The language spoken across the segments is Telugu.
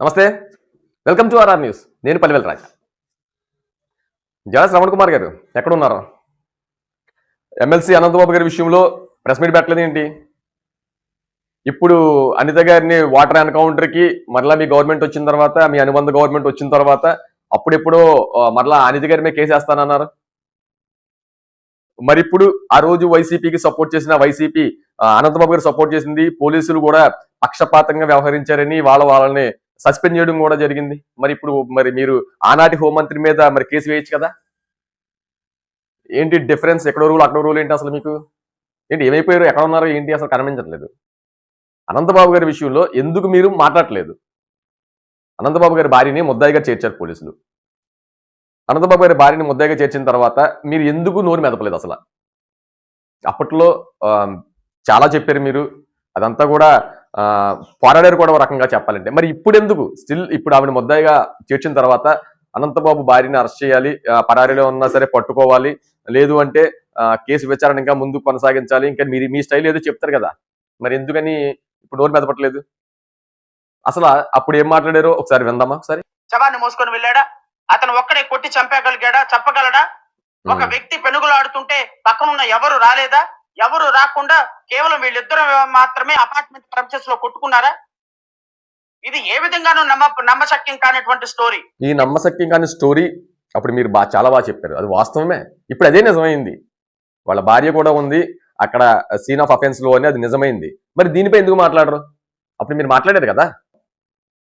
నమస్తే. Welcome to RR news. నేను పల్లివేల్ రాజా. జల శ్రవణ్ కుమార్ గారు ఎక్కడున్నారు? ఎమ్మెల్సీ అనంతబాబు గారి విషయంలో ప్రెస్ మీట్ పెట్టలేదు ఏంటి? ఇప్పుడు అనిత గారిని వాటర్ ఎన్కౌంటర్కి మరలా మీ గవర్నమెంట్ వచ్చిన తర్వాత, మీ అనుబంధ గవర్నమెంట్ వచ్చిన తర్వాత అప్పుడెప్పుడో మరలా అనిత గారి మీద కేసేస్తానన్నారు. మరి ఇప్పుడు ఆ రోజు వైసీపీకి సపోర్ట్ చేసిన వైసీపీ అనంతబాబు గారు సపోర్ట్ చేసింది, పోలీసులు కూడా పక్షపాతంగా వ్యవహరించారని వాళ్ళని సస్పెండ్ చేయడం కూడా జరిగింది. మరి ఇప్పుడు మీరు ఆనాటి హోంమంత్రి మీద మరి కేసు వేయచ్చు కదా? ఏంటి డిఫరెన్స్? ఎక్కడో రూల్ అక్కడో రూల్ ఏంటి? అసలు మీకు ఏంటి ఏమైపోయారు? ఎక్కడ ఉన్నారో ఏంటి? అసలు కనిపించట్లేదు. అనంతబాబు గారి విషయంలో ఎందుకు మీరు మాట్లాడట్లేదు? అనంతబాబు గారి భార్యని ముద్దాయిగా చేర్చారు పోలీసులు. అనంతబాబు గారి భార్యని ముద్దాయిగా చేర్చిన తర్వాత మీరు ఎందుకు నోరు మెదపలేదు? అసలు అప్పట్లో చాలా చెప్పారు మీరు, అదంతా కూడా పోరాడారు కూడా ఒక రకంగా చెప్పాలంటే. మరి ఇప్పుడు ఎందుకు స్టిల్ ఇప్పుడు ఆవిడ ముద్దాయిగా చేర్చిన తర్వాత అనంతబాబు భార్యని అరెస్ట్ చేయాలి, పరారీలో ఉన్నా సరే పట్టుకోవాలి, లేదు అంటే కేసు విచారణ ఇంకా ముందు కొనసాగించాలి, ఇంకా మీ స్టైల్ ఏదో చెప్తారు కదా, మరి ఎందుకని ఇప్పుడు నోరు మెదపట్లేదు? అసలు అప్పుడు ఏం మాట్లాడారో ఒకసారి విందామా? ఒకసారి. శవాన్ని మోసుకొని వెళ్ళాడా? అతను ఒక్కడే కొట్టి చంపగలిగాడా? చెప్పగలడా? ఒక వ్యక్తి పెనుగులాడుతుంటే పక్కనున్న ఎవరు రాలేదా? ఎవరు రాకుండా కేవలం వీళ్ళిద్దరు మాత్రమే అపార్ట్మెంట్ ప్రెమిసెస్ లో కొట్టుకున్నారా? ఇది ఏ విధంగానూ నమ్మశక్యం కానిటువంటి స్టోరీ. ఈ నమ్మశక్యం కాని స్టోరీ అప్పుడు మీరు చాలా బాగా చెప్పారు, అది వాస్తవమే. ఇప్పుడు అదే నిజమైంది. వాళ్ళ భార్య కూడా ఉంది అక్కడ సీన్ ఆఫ్ అఫెన్స్ లో అని, అది నిజమైంది. మరి దీనిపై ఎందుకు మాట్లాడరు? అప్పుడు మీరు మాట్లాడారు కదా.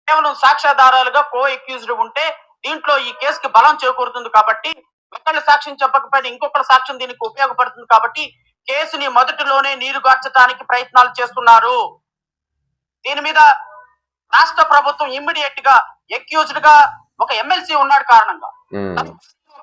కేవలం సాక్ష్యాధారాలుగా కో అక్యూజ్డ్ ఉంటే దీంట్లో ఈ కేసుకి బలం చేకూరుతుంది కాబట్టి, ఒకళ్ళ సాక్ష్యం చెప్పకపోయినా ఇంకొకళ్ళ సాక్ష్యం దీనికి ఉపయోగపడుతుంది కాబట్టి కేసుని మొదటిలోనే నీరుగార్చడానికి ప్రయత్నాలు చేస్తున్నారు. దీని మీద రాష్ట్ర ప్రభుత్వం ఇమ్మీడియట్ గా అక్యూజ్డ్ గా ఒక ఎమ్మెల్సీ ఉన్నాడు కారణంగా,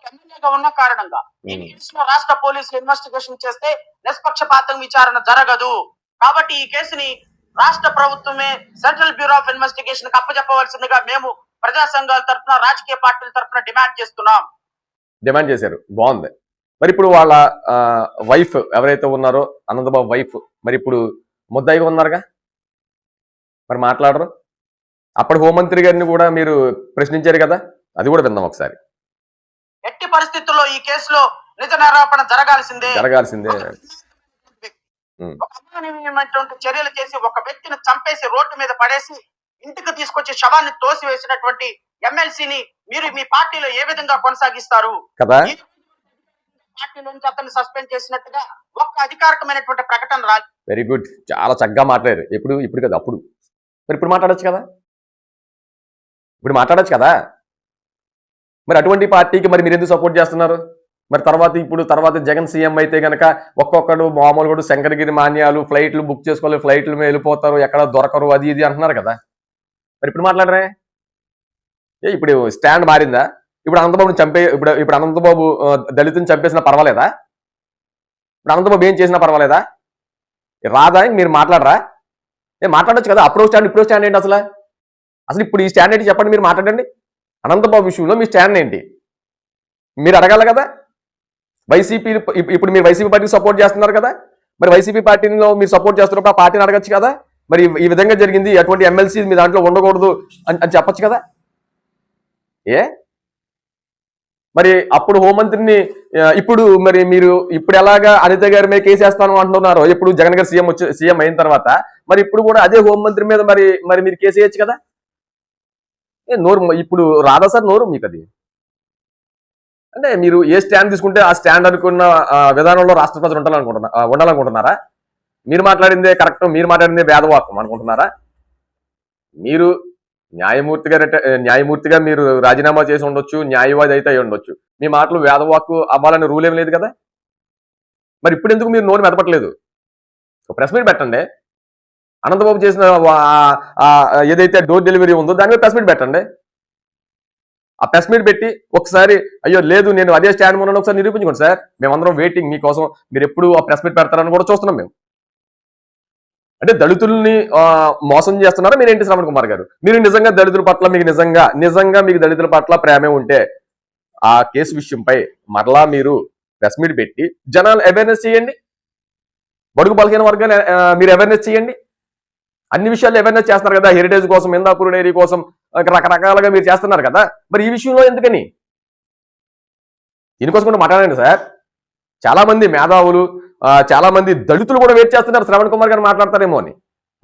ఎమ్మెల్యేగా ఉన్న కారణంగా ఈ కేసులో రాష్ట్ర పోలీసులు ఇన్వెస్టిగేషన్ చేస్తే నిష్పక్షపాతం విచారణ జరగదు. కాబట్టి ఈ కేసుని రాష్ట్ర ప్రభుత్వమే సెంట్రల్ బ్యూరో ఆఫ్ ఇన్వెస్టిగేషన్ కి అప్పచెప్పవలసిందిగా మేము ప్రజా సంఘాల తరఫున, రాజకీయ పార్టీల తరఫున డిమాండ్ చేస్తున్నాం. డిమాండ్ చేశారు, బాగుంది. మరి ఇప్పుడు వాళ్ళ వైఫ్ ఎవరైతే ఉన్నారో, అనంతబాబు వైఫ్, మరి ఇప్పుడు ముద్దాయిగా ఉన్నారుగా, మరి మాట్లాడరు? అప్పుడు హోంమంత్రి గారిని కూడా మీరు ప్రశ్నించారు కదా, అది కూడా విందాం ఒకసారి. ఎట్టి పరిస్థితుల్లో ఈ కేసులో నిజ నిరూపణ జరగాల్సిందే. చర్యలు చేసి ఒక వ్యక్తిని చంపేసి రోడ్డు మీద పడేసి ఇంటికి తీసుకొచ్చి శవాన్ని తోసి వేసినటువంటి ఎమ్మెల్సీని మీరు మీ పార్టీలో ఏ విధంగా కొనసాగిస్తారు కదా? పార్టీ నుంచి అతన్ని సస్పెండ్ చేసినట్టుగా ఒక్క అధికారికమైనటువంటి ప్రకటన రాదు. వెరీ గుడ్, చాలా చక్కగా మాట్లాడారు. ఇప్పుడు కదా, అప్పుడు మరి ఇప్పుడు మాట్లాడచ్చు కదా, మరి అటువంటి పార్టీకి మరి మీరు ఎందుకు సపోర్ట్ చేస్తున్నారు? మరి తర్వాత జగన్ సీఎం అయితే గనక ఒక్కొక్కడు మామూలు కూడా శంకరగిరి మాన్యాలు, ఫ్లైట్లు బుక్ చేసుకోవాలి, ఫ్లైట్ల మీద వెళ్ళిపోతారు, ఎక్కడ దొరకరు, అది ఇది అంటున్నారు కదా. మరి ఇప్పుడు మాట్లాడరే? ఇప్పుడు స్టాండ్ మారిందా? ఇప్పుడు అనంతబాబుని ఇప్పుడు అనంతబాబు దళితుని చంపేసినా పర్వాలేదా? ఇప్పుడు అనంతబాబు ఏం చేసినా పర్వాలేదా? రాదా? మీరు మాట్లాడరా? మాట్లాడచ్చు కదా. అప్పుడు స్టాండ్ ఇప్పుడు స్టాండ్ ఏంటి? అసలు ఇప్పుడు ఈ స్టాండ్ ఏంటి చెప్పండి, మీరు మాట్లాడండి. అనంతబాబు విషయంలో మీ స్టాండ్ ఏంటి మీరు అడగాలి కదా. వైసీపీ ఇప్పుడు మీరు వైసీపీ పార్టీకి సపోర్ట్ చేస్తున్నారు కదా, మరి వైసీపీ పార్టీలో మీరు సపోర్ట్ చేస్తున్నప్పుడు ఆ పార్టీని అడగచ్చు కదా. మరి ఈ విధంగా జరిగింది, అటువంటి ఎమ్మెల్సీ మీ దాంట్లో ఉండకూడదు అని చెప్పచ్చు కదా. మరి అప్పుడు హోంమంత్రిని ఇప్పుడు మరి మీరు ఇప్పుడు ఎలాగా అనిత గారి మీద కేసేస్తాను అంటున్నారు, ఇప్పుడు జగన్ గారు సీఎం అయిన తర్వాత మరి ఇప్పుడు కూడా అదే హోంమంత్రి మీద మరి మీరు కేసు వేయచ్చు కదా. నోరు ఇప్పుడు రాదా సార్ నోరు మీకు? అది అంటే మీరు ఏ స్టాండ్ తీసుకుంటే ఆ స్టాండ్ అనుకున్న విధానంలో రాష్ట్ర ప్రజలు ఉండాలనుకుంటున్నారా? మీరు మాట్లాడిందే కరెక్ట్, మీరు మాట్లాడిందే వేదవాక్యం అనుకుంటున్నారా? మీరు న్యాయమూర్తిగా మీరు రాజీనామా చేసి ఉండొచ్చు, న్యాయవాది అయితే అయి ఉండొచ్చు, మీ మాటలు వేదవాక్కు అవ్వాలని రూల్ ఏం లేదు కదా. మరి ఇప్పుడు ఎందుకు మీరు నోరు మెదపట్లేదు? ప్రెస్ మీట్ పెట్టండి. అనంతబాబు చేసిన ఏదైతే డోర్ డెలివరీ ఉందో దాని మీద ప్రెస్ మీట్ పెట్టండి. ఆ ప్రెస్ మీట్ పెట్టి ఒకసారి అయ్యో లేదు నేను అదే స్టాండ్ ఉన్నాను ఒకసారి నిరూపించుకోండి సార్. మేమందరం వెయిటింగ్ మీకోసం, మీరు ఎప్పుడు ఆ ప్రెస్ మీట్ పెడతారని కూడా చూస్తున్నాం మేము. అంటే దళితుల్ని మోసం చేస్తున్నారా మీరేంటి శ్రవణ్ కుమార్ గారు? మీరు నిజంగా దళితుల పట్ల మీకు నిజంగా మీకు దళితుల పట్ల ప్రేమే ఉంటే ఆ కేసు విషయంపై మరలా మీరు ప్రెస్ మీట్ పెట్టి జనాలు అవేర్నెస్ చేయండి. బడుగు బలహీన వర్గాలు మీరు అవేర్నెస్ చేయండి. అన్ని విషయాల్లో అవేర్నెస్ చేస్తున్నారు కదా. హెరిటేజ్ కోసం, హిందాపూర్ డైరీ కోసం, రకరకాలుగా మీరు చేస్తున్నారు కదా, మరి ఈ విషయంలో ఎందుకని? దీనికోసం కూడా మాట్లాడండి సార్. చాలా మంది మేధావులు, చాలా మంది దళితులు కూడా వెయిట్ చేస్తున్నారు శ్రవణ్ కుమార్ గారు మాట్లాడతారేమో అని.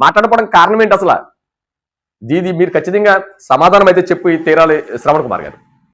మాట్లాడకపోవడానికి కారణం ఏంటి అసలు? దీది మీరు ఖచ్చితంగా సమాధానం అయితే చెప్పి తీరాలి శ్రవణ్ కుమార్ గారు.